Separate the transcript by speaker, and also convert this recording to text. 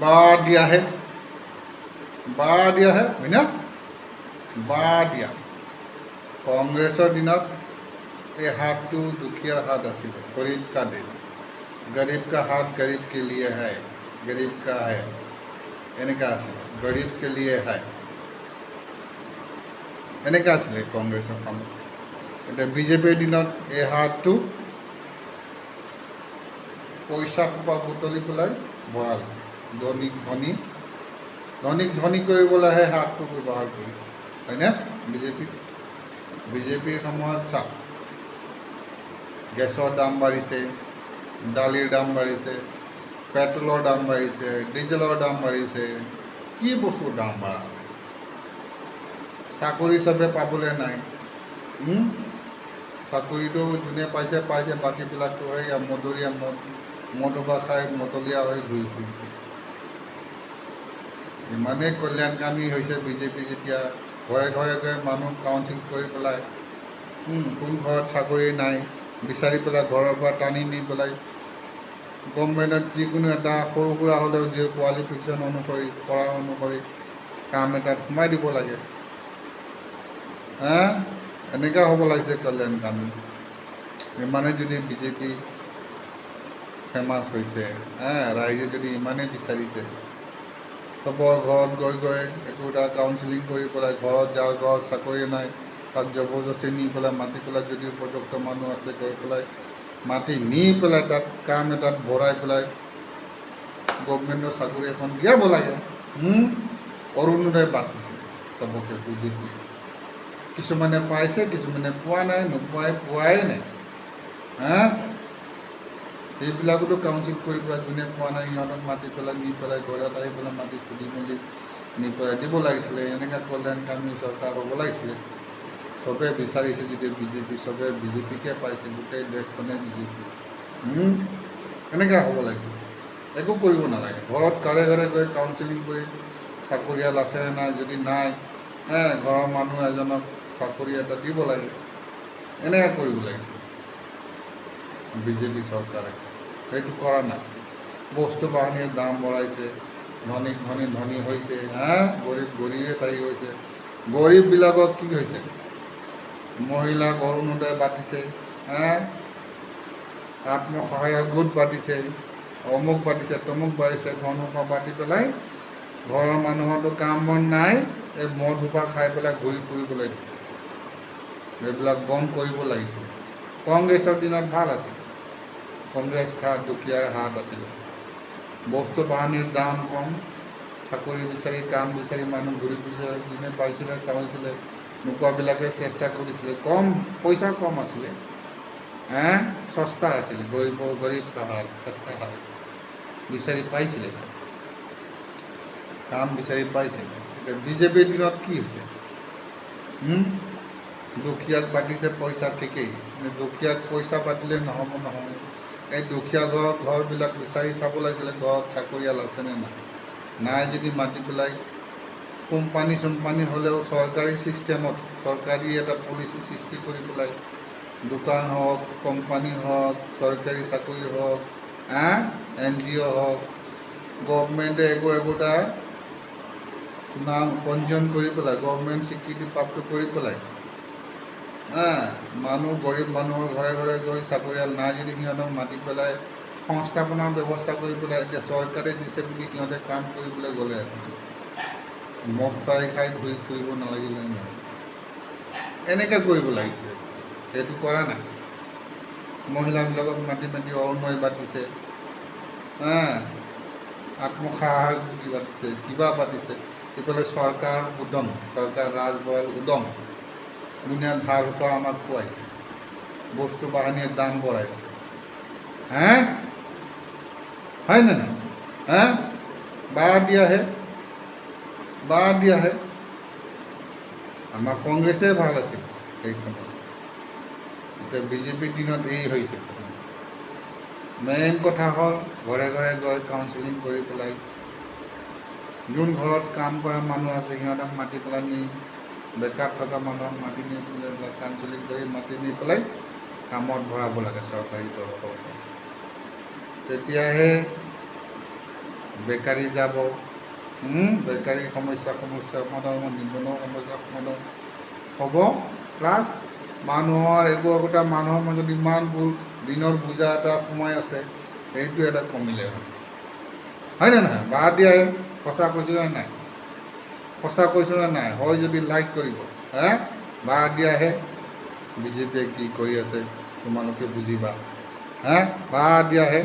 Speaker 1: বাদ দিয়াহে হয় না বাদ দিয়া কংগ্ৰেছৰ দিনত এই হাতটো দুখীয়াৰ হাত আছিলে গৰীব কা দিল গৰীব কা হাত গৰীব কে লিয়ে है গৰীব কা है এনেকুৱা আছিলে গৰীব কে লিয়ে है এনেকুৱা আছিলে কংগ্ৰেছৰ কামত এতিয়া বিজেপিৰ দিনত এই হাতটো পইচা সোপা বুটলি পেলাই ভৰাল ধনী কৰিবলৈহে হাতটো ব্যৱহাৰ কৰিছে হয়নে বিজেপিৰ সময়ত চাওক গেছৰ দাম বাঢ়িছে দালিৰ দাম বাঢ়িছে পেট্ৰলৰ দাম বাঢ়িছে ডিজেলৰ দাম বাঢ়িছে কি বস্তুৰ দাম বাঢ়া চাকৰি চবে পাবলৈ নাই চাকৰিটো যোনে পাইছে বাকীবিলাকতো সেই মধুৰীয়া মদবা খাই মতলীয়া হৈ ঘূৰি ফুৰিছে ইমানেই কল্যাণকামী হৈছে বিজেপি যেতিয়া ঘৰে ঘৰে গৈ মানুহ কাউন্সিল কৰি পেলাই কোন ঘৰত চাকৰি নাই বিচাৰি পেলাই ঘৰৰ পৰা টানি নি পেলাই গভৰ্ণমেণ্টত যিকোনো এটা সৰু সুৰা হ'লেও যি কোৱালিফিকেশ্যন অনুসৰি কৰা অনুসৰি কাম এটাত সোমাই দিব লাগে এনেকুৱা হ'ব লাগিছে কল্যাণকামী ইমানে যদি বিজেপি ফেমাছ হৈছে ৰাইজে যদি ইমানেই বিচাৰিছে চবৰ ঘৰত গৈ একোটা কাউন্সিলিং কৰি পেলাই ঘৰত যাৰ ঘৰত চাকৰি নাই তাক জবৰদস্তি নি পেলাই মাতি পেলাই যদি উপযুক্ত মানুহ আছে গৈ পেলাই মাতি নি পেলাই তাত কাম এটাত ভৰাই পেলাই গভৰ্ণমেণ্টৰ চাকৰি এখন দিয়াব লাগে অৰুণোদয় বাতিছে চবকে বিজেপি কিছুমানে পাইছে কিছুমানে পোৱা নাই পোৱাই নাই এইবিলাকতো কাউন্সিল কৰি পেলাই যোনে পোৱা নাই সিহঁতক মাতি পেলাই নি পেলাই ঘৰত আহি পেলাই মাতি সুধি মেলি নি পেলাই দিব লাগিছিলে এনেকৈ কল্যাণকামী চৰকাৰ হ'ব লাগিছিলে চবে বিচাৰিছে যেতিয়া বিজেপি চবে বিজেপিকে পাইছে গোটেই দেশখনে বিজেপি এনেকৈ হ'ব লাগিছিলে একো কৰিব নালাগে ঘৰত ঘৰে ঘৰে গৈ কাউন্সিলিং কৰি চাকৰিয়াল আছে নাই যদি নাই ঘৰৰ মানুহ এজনক চাকৰি এটা দিব লাগে এনেকৈ কৰিব লাগিছিল বিজেপি চৰকাৰে সেইটো কৰা নাই বস্তু বাহানিৰ দাম বঢ়াইছে ধনী হৈছে গৰীবে তাই হৈছে গৰীববিলাকক কি হৈছে মহিলাক অৰুণোদয় বাতিছে আত্মসহায়ক গোট বাতিছে অমুক বাতিছে তমুক বাতিছে ধন সোপা বাতি পেলাই ঘৰৰ মানুহৰতো কাম বন নাই এই মদ সোপা খাই পেলাই ঘূৰি ফুৰিবলৈ দিছে এইবিলাক বন্ধ কৰিব লাগিছিল কংগ্ৰেছৰ দিনত ভাল আছিল কংগ্ৰেছ দুখীয়াৰ হাত আছিলে বস্তু বাহানিৰ দাম কম চাকৰি বিচাৰি কাম বিচাৰি মানুহ ঘূৰি ফুৰিছে যোনে পাইছিলে কামিছিলে নোপোৱাবিলাকে চেষ্টা কৰিছিলে কম পইচা কম আছিলে সস্তা আছিলে গৰীব হাত চেষ্টা হাত বিচাৰি পাইছিলে কাম বিচাৰি পাইছিলে এতিয়া বিজেপিৰ দিনত কি হৈছে দুখীয়াক পাতিছে পইচা ঠিকেই দুখীয়াক পইচা পাতিলে নহ'ব নহয় এই দুখীয়া ঘৰবিলাক বিচাৰি চাব লাগিছিলে ঘৰত চাকৰিয়াল আছেনে নাই যদি মাতি পেলাই কোম্পানী হ'লেও চৰকাৰী ছিষ্টেমত চৰকাৰী এটা পলিচি সৃষ্টি কৰি পেলাই দোকান হওক কোম্পানী হওক চৰকাৰী চাকৰি হওক NGO হওক গভৰ্ণমেণ্টে একোটা নাম পঞ্জীয়ন কৰি পেলাই গভৰ্ণমেণ্ট স্বীকৃতি প্ৰাপ্ত কৰি পেলাই মানুহ গৰীব মানুহৰ ঘৰে ঘৰে গৈ চাকৰিয়াল নাই যদি সিহঁতক মাতি পেলাই সংস্থাপনৰ ব্যৱস্থা কৰি পেলাই এতিয়া চৰকাৰে দিছে বুলি সিহঁতে কাম কৰিবলৈ গ'লেহেঁতেন মদ খাই ঘূৰি ফুৰিব নালাগিলে এনেকৈ কৰিব লাগিছিলে সেইটো কৰা নাই মহিলাবিলাকক মাতি অৰুণোদয় বাতিছে আত্মসহায়ক গোট পাতিছে কিবা পাতিছে এইফালে চৰকাৰ ৰাজবৰাল উদম দুনিয়া ধাৰ সোপা আমাক খুৱাইছে বস্তু বাহানিৰ দাম বঢ়াইছে হয় নে নাই বাদ দিয়াহে আমাৰ কংগ্ৰেছে ভাল আছিল সেইখনত এতিয়া বিজেপিৰ দিনত এই হৈছে মেইন কথা হ'ল ঘৰে ঘৰে গৈ কাউন্সিলিং কৰি পেলাই যোন ঘৰত কাম কৰা মানুহ আছে সিহঁতক মাতি পেলাই নি বেকাৰ থকা মানুহক মাতি নি পেলাই কাউন্সিলিং কৰি মাতি নি পেলাই কামত ভৰাব লাগে চৰকাৰী তৰফৰ পৰা তেতিয়াহে বেকাৰী যাব, বেকাৰী সমস্যা সমাধান হ'ব, নিবনুৱা সমস্যা সমাধান হ'ব, প্লাছ মানুহৰ একোটা মানুহৰ মাজত ইমানবোৰ দিনৰ বোজা এটা সোমাই আছে, সেইটো এটা কমিলে হয়নে নহয়? বাদ দিয়াহে, সঁচা কৈছোঁ নে নাই? সঁচা কৈছোঁ নে নাই? হয় যদি লাইক কৰিব, বাদ দিয়াহে। বিজেপিয়ে কি কৰি আছে তোমালোকে বুজিবা, বাদ দিয়াহে।